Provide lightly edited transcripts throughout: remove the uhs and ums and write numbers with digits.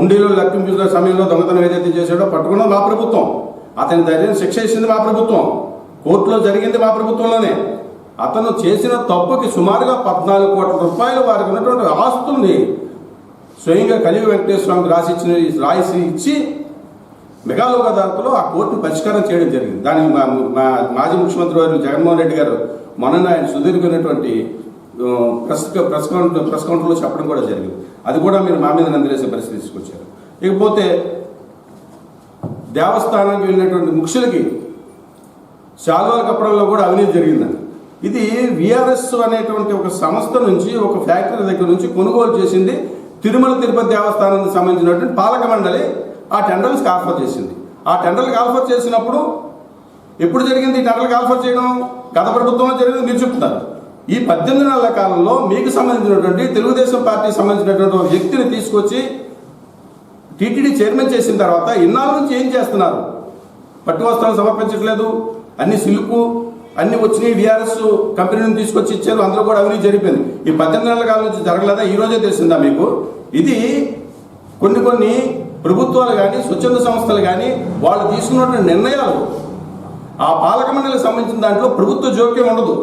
హుండీలో లెక్కింపుల సమయంలో దొంగతనం ఏదైతే చేశాడో పట్టుకున్నది మా ప్రభుత్వం, అతని ధైర్యం శిక్ష ఇచ్చింది మా ప్రభుత్వం, కోర్టులో జరిగింది మా ప్రభుత్వంలోనే. అతను చేసిన తప్పుకి సుమారుగా 14 కోట్ల రూపాయలు వారికి ఉన్నటువంటి ఆస్తుల్ని స్వయంగా కలియుగ వెంకటేశ్వర స్వామికి రాసి ఇచ్చి మెగాలోక అదాలత్లో ఆ కోర్టును పరిష్కారం చేయడం జరిగింది. దానికి మా మాజీ ముఖ్యమంత్రి వారు జగన్మోహన్ రెడ్డి గారు మొన్న ఆయన సుదీర్ఘమైనటువంటి ప్రెస్ కౌంటర్లో చెప్పడం కూడా జరిగింది. అది కూడా మీరు మా మీద నందిరేసే పరిస్థితి తీసుకొచ్చారు. ఇకపోతే దేవస్థానానికి వెళ్ళినటువంటి ముఖ్యులకి శాల్వాల కప్పడంలో కూడా అవినీతి జరిగిందని. ఇది విఆర్ఎస్ అనేటువంటి ఒక సంస్థ నుంచి, ఒక ఫ్యాక్టరీ దగ్గర నుంచి కొనుగోలు చేసింది తిరుమల తిరుపతి దేవస్థానానికి సంబంధించినటువంటి పాలక మండలి ఆ టెండర్స్కి ఆఫర్ చేసింది. ఆ టెండర్లకు ఆఫర్ చేసినప్పుడు ఎప్పుడు జరిగింది ఈ టెండర్లకు ఆఫర్ చేయడం? గత ప్రభుత్వంలో జరిగింది మీరు చెప్తున్నారు. ఈ 18 నెలల కాలంలో మీకు సంబంధించినటువంటి తెలుగుదేశం పార్టీకి సంబంధించినటువంటి ఒక వ్యక్తిని తీసుకొచ్చి టీటీడీ చైర్మన్ చేసిన తర్వాత ఇన్నాళ్ళ నుంచి ఏం చేస్తున్నారు? పట్టు వస్త్రాలు సమర్పించట్లేదు, అన్ని సిల్కు అన్ని వచ్చినాయి, విఆర్ఎస్ కంపెనీని తీసుకొచ్చి ఇచ్చారు, అందులో కూడా అవినీతి జరిగిపోయింది. ఈ 18 నెలల కాలం నుంచి జరగలేదా? ఈ రోజే తెలిసిందా మీకు? ఇది కొన్ని ప్రభుత్వాలు కానీ స్వచ్ఛంద సంస్థలు కానీ వాళ్ళు తీసుకున్నటువంటి నిర్ణయాలు ఆ పాలక మండలికి సంబంధించిన దాంట్లో ప్రభుత్వ జోక్యం ఉండదు.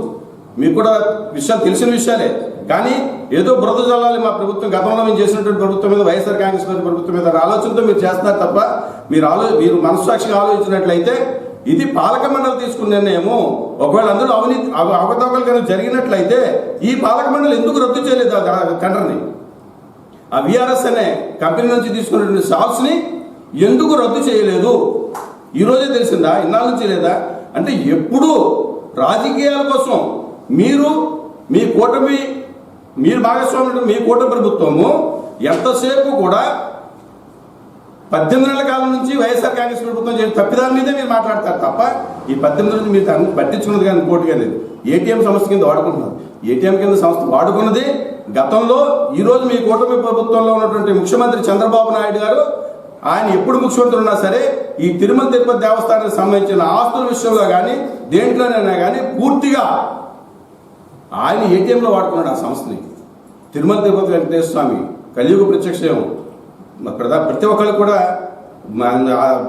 మీకు కూడా విషయాలు తెలిసిన విషయాలే. కానీ ఏదో బురద జల్లాలి మా ప్రభుత్వం, గతంలో మేము చేసినటువంటి ప్రభుత్వం మీద, వైఎస్ఆర్ కాంగ్రెస్ పార్టీ ప్రభుత్వం మీద ఆలోచనతో మీరు చేస్తున్నారు తప్ప మీరు మనస్సాక్షిగా ఆలోచించినట్లయితే ఇది పాలక మండలి తీసుకున్న నిర్ణయము. ఒకవేళ అందులో అవకతవకలు కనుక జరిగినట్లయితే ఈ పాలక మండలి ఎందుకు రద్దు చేయలేదు ఆ టెండర్ని? ఆ విఆర్ఎస్ అనే కంపెనీ నుంచి తీసుకున్నటువంటి షాప్స్ని ఎందుకు రద్దు చేయలేదు? ఈరోజే తెలిసిందా? ఇన్నాళ్ళ నుంచి లేదా? అంటే ఎప్పుడు రాజకీయాల కోసం మీ కూటమి, మీరు భాగస్వామ్యం, మీ కూటమి ప్రభుత్వము ఎంతసేపు కూడా 18 నెలల కాలం నుంచి వైఎస్ఆర్ కాంగ్రెస్ ప్రభుత్వం చేసిన తప్పిదాల మీదే మీరు మాట్లాడతారు తప్ప ఈ 18 నుంచి మీరు దాన్ని పట్టించుకున్నది కానీ ఇంకోటిగా లేదు. ఏటీఎం సంస్థ కింద వాడుకుంటున్నారు. ఏటీఎం కింద సంస్థ వాడుకున్నది గతంలో. ఈరోజు మీ కూటమి ప్రభుత్వంలో ఉన్నటువంటి ముఖ్యమంత్రి చంద్రబాబు నాయుడు గారు, ఆయన ఎప్పుడు ముఖ్యమంత్రి ఉన్నా సరే ఈ తిరుమల తిరుపతి దేవస్థానానికి సంబంధించిన ఆస్తుల విషయంలో కానీ దేంట్లోనైనా కానీ పూర్తిగా ఆయన ఏటీఎంలో వాడుకున్నాడు ఆ సంస్థని. తిరుమల తిరుపతి వెంకటేశ్వర స్వామి కలియుగ ప్రత్యక్షం, ప్రతి ఒక్కళ్ళు కూడా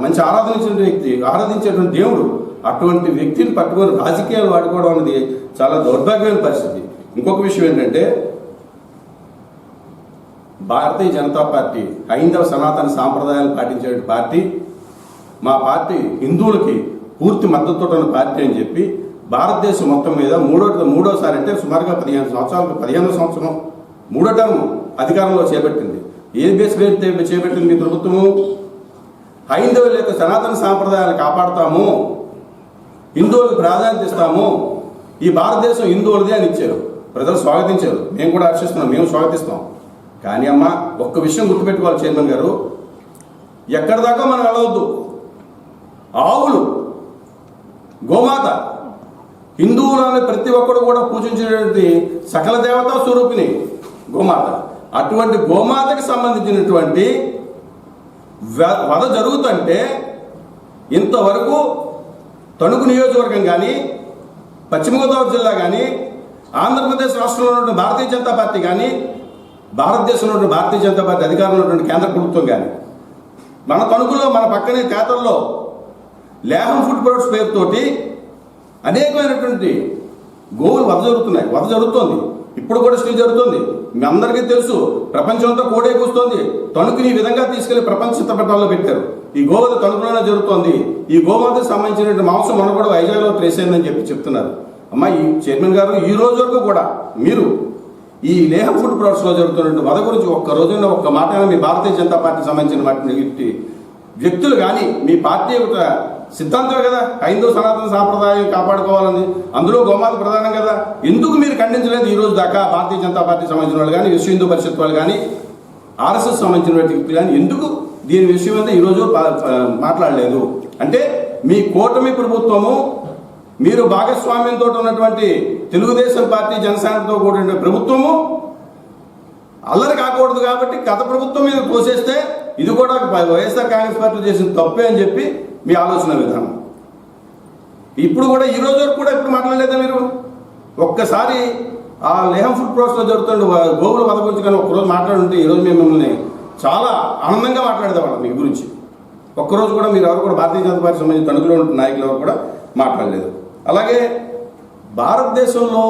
మంచి ఆరాధించేటువంటి దేవుడు. అటువంటి వ్యక్తిని పట్టుకొని రాజకీయాలు వాడుకోవడం అనేది చాలా దౌర్భాగ్యమైన పరిస్థితి. ఇంకొక విషయం ఏంటంటే, భారతీయ జనతా పార్టీ హైందవ సనాతన సాంప్రదాయాలు పాటించే పార్టీ, మా పార్టీ హిందువులకి పూర్తి మద్దతుతో ఉన్న పార్టీ అని చెప్పి భారతదేశం మొత్తం మీద మూడోసారి అంటే సుమారుగా 15వ సంవత్సరం 3వ టర్మ్ అధికారంలో చేపట్టింది. ఏ బేస్ మీద చేపట్టింది మీ ప్రభుత్వము? హైందవుల యొక్క సనాతన సాంప్రదాయాలు కాపాడుతాము, హిందువులకు ప్రాధాన్యత ఇస్తాము, ఈ భారతదేశం హిందువులదే అని ఇచ్చారు. ప్రజలు స్వాగతించారు, మేము కూడా హర్షిస్తున్నాం, మేము స్వాగతిస్తాం. కానీ అమ్మ, ఒక్క విషయం గుర్తుపెట్టుకోవాలి చైర్మన్ గారు, ఎక్కడి దాకా మనం వెళ్ళవద్దు. ఆవులు, గోమాత, హిందువులని ప్రతి ఒక్కరు కూడా పూజించినటువంటి సకల దేవతా స్వరూపిణి గోమాత. అటువంటి గోమాతకి సంబంధించినటువంటి వధ జరుగుతుంటే ఇంతవరకు తణుకు నియోజకవర్గం కానీ, పశ్చిమ గోదావరి జిల్లా కానీ, ఆంధ్రప్రదేశ్ రాష్ట్రంలో ఉన్నటువంటి భారతీయ జనతా పార్టీ కానీ, భారతదేశంలో ఉన్నటువంటి భారతీయ జనతా పార్టీ అధికారంలో ఉన్నటువంటి కేంద్ర ప్రభుత్వం కానీ, మన తణుకులో మన పక్కనే తేతల్లో లేహం ఫుడ్ ప్రొడక్ట్స్ పేరుతోటి అనేకమైనటువంటి గోవులు వధ జరుగుతోంది. ఇప్పుడు కూడా స్టే జరుగుతుంది. మీ అందరికీ తెలుసు, ప్రపంచంతో కోడే కూస్తోంది. తణుకుని ఈ విధంగా తీసుకెళ్లి ప్రపంచ చిత్రపటాల్లో పెట్టారు. ఈ గోవధ తణుకులోనే జరుగుతోంది. ఈ గోవధకు సంబంధించినటువంటి మాంసం మన కూడా వైజాగ్లో ట్రేస్ అయిందని చెప్తున్నారు. అమ్మ, ఈ చైర్మన్ గారు ఈ రోజు వరకు కూడా మీరు ఈ లేహం ఫుడ్ ప్రొడక్ట్స్లో జరుగుతున్నటువంటి వధ గురించి ఒక్క రోజున ఒక్క మాట మీ భారతీయ జనతా పార్టీకి సంబంధించిన వాటిని వ్యక్తులు కానీ, మీ పార్టీ యొక్క సిద్ధాంతమే కదా హైందవ సనాతన సాంప్రదాయం కాపాడుకోవాలని, అందులో గోమాత ప్రధానం కదా. ఎందుకు మీరు ఖండించలేదు ఈ రోజు దాకా? భారతీయ జనతా పార్టీకి సంబంధించిన వాళ్ళు కానీ, విశ్వ హిందూ పరిషత్ వాళ్ళు కానీ, ఆర్ఎస్ఎస్ సంబంధించిన వ్యక్తులు కానీ ఎందుకు దీని విషయం మీద ఈరోజు మాట్లాడలేదు? అంటే మీ కూటమి ప్రభుత్వము, మీరు భాగస్వామ్యంతో ఉన్నటువంటి తెలుగుదేశం పార్టీ, జనసేనతో కూడిన ప్రభుత్వము అల్లరి కాకూడదు కాబట్టి గత ప్రభుత్వం మీద తోసేస్తే ఇది కూడా వైఎస్ఆర్ కాంగ్రెస్ పార్టీ చేసిన తప్పే అని చెప్పి మీ ఆలోచన విధానం. ఇప్పుడు కూడా ఈ రోజు వరకు కూడా ఎప్పుడు మాట్లాడలేదా మీరు? ఒక్కసారి ఆ లేహం ఫుడ్ ప్రొడక్ట్స్లో జరుగుతున్న గోవుల వధ గురించి కానీ ఒక్కరోజు మాట్లాడుంటే ఈరోజు మేము మిమ్మల్ని చాలా ఆనందంగా మాట్లాడేవాళ్ళం మీ గురించి. ఒక్కరోజు కూడా మీరు ఎవరు కూడా భారతీయ జనతా పార్టీ సంబంధించిన తణుకులో ఉన్న నాయకులు ఎవరు కూడా మాట్లాడలేదు. అలాగే భారతదేశంలో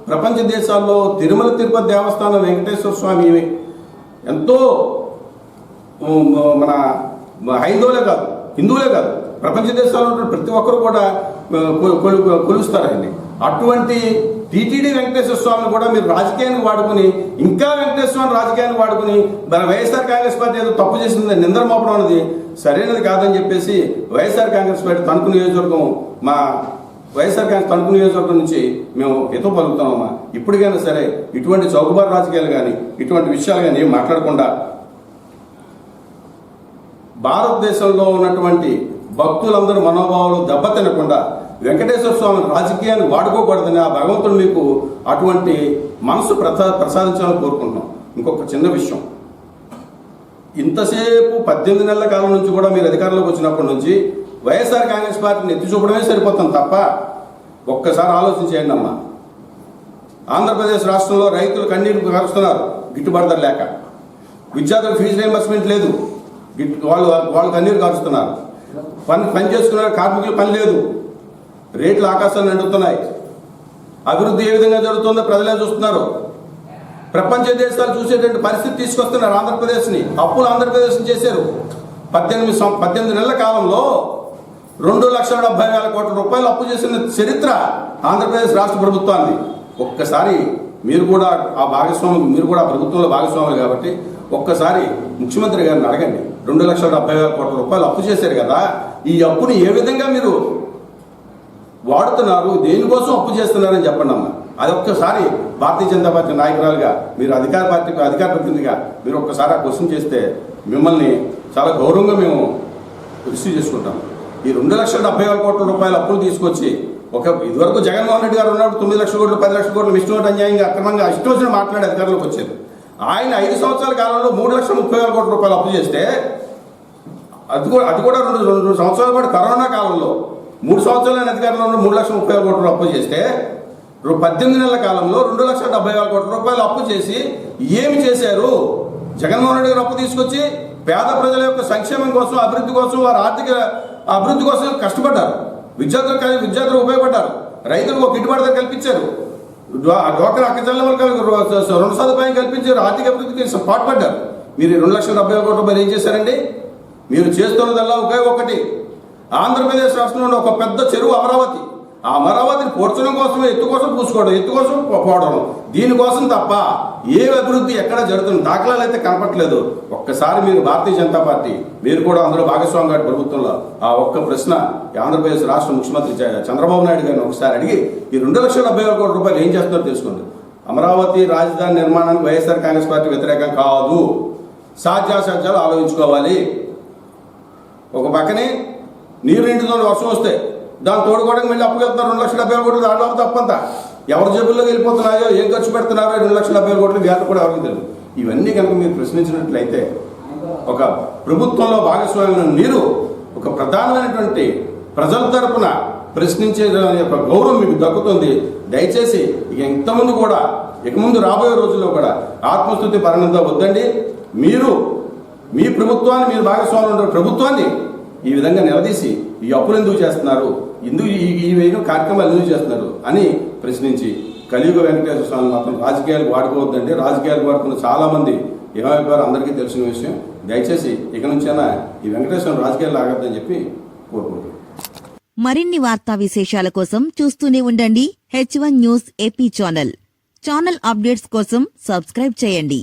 ప్రపంచ దేశాల్లో తిరుమల తిరుపతి దేవస్థానం వెంకటేశ్వర స్వామి ఎంతో మన హైందవులే కాదు, హిందువులే కాదు, ప్రపంచ దేశాల్లో ప్రతి ఒక్కరు కూడా కొలుస్తారండి. అటువంటి టీటీడీ వెంకటేశ్వర స్వామిని కూడా మీరు రాజకీయానికి వాడుకుని, ఇంకా వెంకటేశ్వర స్వామి రాజకీయానికి వాడుకుని మన వైఎస్ఆర్ కాంగ్రెస్ పార్టీ ఏదో తప్పు చేసింది నిందర మోపడం అనేది సరైనది కాదని చెప్పేసి వైఎస్ఆర్ కాంగ్రెస్ పార్టీ తణుకు నియోజకవర్గం, మా వైఎస్ఆర్ కాంగ్రెస్ తణుకు నియోజకవర్గం నుంచి మేము హితం పలుకుతున్నామా. ఇప్పటికైనా సరే ఇటువంటి చౌకబారు రాజకీయాలు కానీ ఇటువంటి విషయాలు కానీ ఏం మాట్లాడకుండా భారతదేశంలో ఉన్నటువంటి భక్తులందరూ మనోభావాలు దెబ్బతినకుండా వెంకటేశ్వర స్వామిని రాజకీయాన్ని వాడుకోకూడదని ఆ భగవంతుడు మీకు అటువంటి మనసు ప్రసాదించాలని కోరుకుంటున్నాం. ఇంకొక చిన్న విషయం, ఇంతసేపు 18 నెలల కాలం నుంచి కూడా మీరు అధికారంలోకి వచ్చినప్పటి నుంచి వైఎస్ఆర్ కాంగ్రెస్ పార్టీని ఎత్తి చూపడమే సరిపోతుంది తప్ప ఒక్కసారి ఆలోచించేయండి అమ్మా. ఆంధ్రప్రదేశ్ రాష్ట్రంలో రైతులు కన్నీరు కారుస్తున్నారు గిట్టుబాటు ధర లేక, విద్యార్థులకు ఫీజు రీయింబర్స్మెంట్ లేదు, వాళ్ళు కన్నీరు కారుస్తున్నారు, పని చేసుకున్నారు, కార్మికులు పని లేదు, రేట్లు ఆకాశాన్ని అంటుతున్నాయి. అభివృద్ధి ఏ విధంగా జరుగుతుందో ప్రజలే చూస్తున్నారు. ప్రపంచ దేశాలు చూసేటువంటి పరిస్థితి తీసుకొస్తున్నారు ఆంధ్రప్రదేశ్ని. అప్పులు ఆంధ్రప్రదేశ్ని చేశారు. 18 నెలల కాలంలో 2,70,000 కోట్ల రూపాయలు అప్పు చేసిన చరిత్ర ఆంధ్రప్రదేశ్ రాష్ట్ర ప్రభుత్వాన్ని. ఒక్కసారి మీరు కూడా ఆ భాగస్వామి, మీరు కూడా ప్రభుత్వంలో భాగస్వాములు కాబట్టి ఒక్కసారి ముఖ్యమంత్రి గారిని అడగండి. 2,70,000 కోట్ల రూపాయలు అప్పు చేశారు కదా, ఈ అప్పుని ఏ విధంగా మీరు వాడుతున్నారు, దేనికోసం అప్పు చేస్తున్నారని చెప్పండి అమ్మా. అది ఒక్కసారి భారతీయ జనతా పార్టీ నాయకురాలుగా, మీరు అధికార ప్రతినిధిగా మీరు ఒక్కసారి ఆ క్వశ్చన్ చేస్తే మిమ్మల్ని చాలా గౌరవంగా మేము రిసీవ్ చేసుకుంటాం. ఈ 2,70,000 కోట్ల రూపాయల అప్పులు తీసుకొచ్చి ఇదివరకు జగన్మోహన్ రెడ్డి గారు ఉన్నప్పుడు 9 లక్షల కోట్లు 10 లక్షల కోట్లు ఇష్టం అన్యాయంగా అక్రమంగా ఇష్టం వచ్చిన మాట్లాడే అధికారంలోకి వచ్చారు. ఆయన 5 సంవత్సరాల కాలంలో 3,30,000 కోట్ల రూపాయలు అప్పు చేస్తే అది కూడా 2 సంవత్సరాల పాటు కరోనా కాలంలో 3 సంవత్సరాల అధికారంలో 3,30,000 కోట్ల అప్పు చేస్తే 18 నెలల కాలంలో 2,70,000 కోట్ల రూపాయలు అప్పు చేసి ఏమి చేశారు? జగన్మోహన్ రెడ్డి గారు అప్పు తీసుకొచ్చి పేద ప్రజల యొక్క సంక్షేమం కోసం, అభివృద్ధి కోసం, వారి ఆర్థిక అభివృద్ధి కోసం కష్టపడ్డారు. విద్యార్థులకు ఉపయోగపడ్డారు. రైతులకు ఒక గిట్టుబాటు ధర కల్పించారు. డ్వాక్రా అక్కచెల్లెమ్మలకు రుణ సదుపాయం కల్పించారు. ఆర్థిక అభివృద్ధికి పాటుపడ్డారు. మీరు 2,70,000 కోట్ల రూపాయలు ఏం చేశారండి? మీరు చేస్తున్నదల్లా ఒకే ఆంధ్రప్రదేశ్ రాష్ట్రంలో ఒక పెద్ద చెరువు అమరావతి. ఆ అమరావతిని పోడ్చడం కోసమే ఎత్తు కోసం పూసుకోవడం, ఎత్తు కోసం పోవడం, దీనికోసం తప్ప ఏ అభివృద్ధి ఎక్కడ జరుగుతున్న దాఖలాలు అయితే కనపట్లేదు. ఒక్కసారి మీరు భారతీయ జనతా పార్టీ, మీరు కూడా అందులో భాగస్వామి గారి ప్రభుత్వంలో ఆ ఒక్క ప్రశ్న ఆంధ్రప్రదేశ్ రాష్ట్ర ముఖ్యమంత్రి చంద్రబాబు నాయుడు గారిని ఒకసారి అడిగి ఈ 2,70,000 కోట్ల రూపాయలు ఏం చేస్తున్నారో తెలుసుకోండి. అమరావతి రాజధాని నిర్మాణానికి వైఎస్ఆర్ కాంగ్రెస్ పార్టీ వ్యతిరేకం కాదు. సాధ్యాసాధ్యాలు ఆలోచించుకోవాలి. ఒక పక్కనే నీరు నిండుతో వర్షం వస్తే దాన్ని తోడుకోవడానికి మళ్ళీ అప్పుకెళ్తున్నారు 2,70,000 కోట్లు. దాంట్లో తప్పంతా ఎవరి జేబుల్లోకి వెళ్ళిపోతున్నాయో, ఏం ఖర్చు పెడుతున్నారో 2,70,000 కోట్లు వ్యాపారం కూడా ఎవరికి తెలియదు. ఇవన్నీ కనుక మీరు ప్రశ్నించినట్లయితే ఒక ప్రభుత్వంలో భాగస్వామ్యం మీరు ఒక ప్రధానమైనటువంటి ప్రజల తరపున ప్రశ్నించే యొక్క గౌరవం మీకు దక్కుతుంది. దయచేసి ఇంతకుముందు కూడా ఇక ముందు రాబోయే రోజుల్లో కూడా ఆత్మస్తుతి పరిణంతో వద్దండి. మీరు మీ ప్రభుత్వాన్ని, మీరు భాగస్వామ్యం ఉన్న ప్రభుత్వాన్ని ఈ విధంగా నిలదీసి ఈ అప్పులు ఎందుకు చేస్తున్నారు, ఎందుకు ఈ కార్యక్రమాలు ఎందుకు చేస్తున్నారు అని ప్రశ్నించి కలియుగ వెంకటేశ్వర స్వామి మాత్రం రాజకీయాలకు వాడుకోవద్దండి. రాజకీయాలకు వాడుకున్న చాలా మంది ఏమైపోయారో అందరికీ తెలిసిన విషయం. దయచేసి ఇక నుంచైనా ఈ వెంకటేశ్వర రాజకీయాలు ఆగద్దని చెప్పి కోరుకుంటున్నాను. మరిన్ని వార్తా విశేషాల కోసం చూస్తూనే ఉండండి H1 news AP channel updates కోసం సబ్స్క్రైబ్ చేయండి.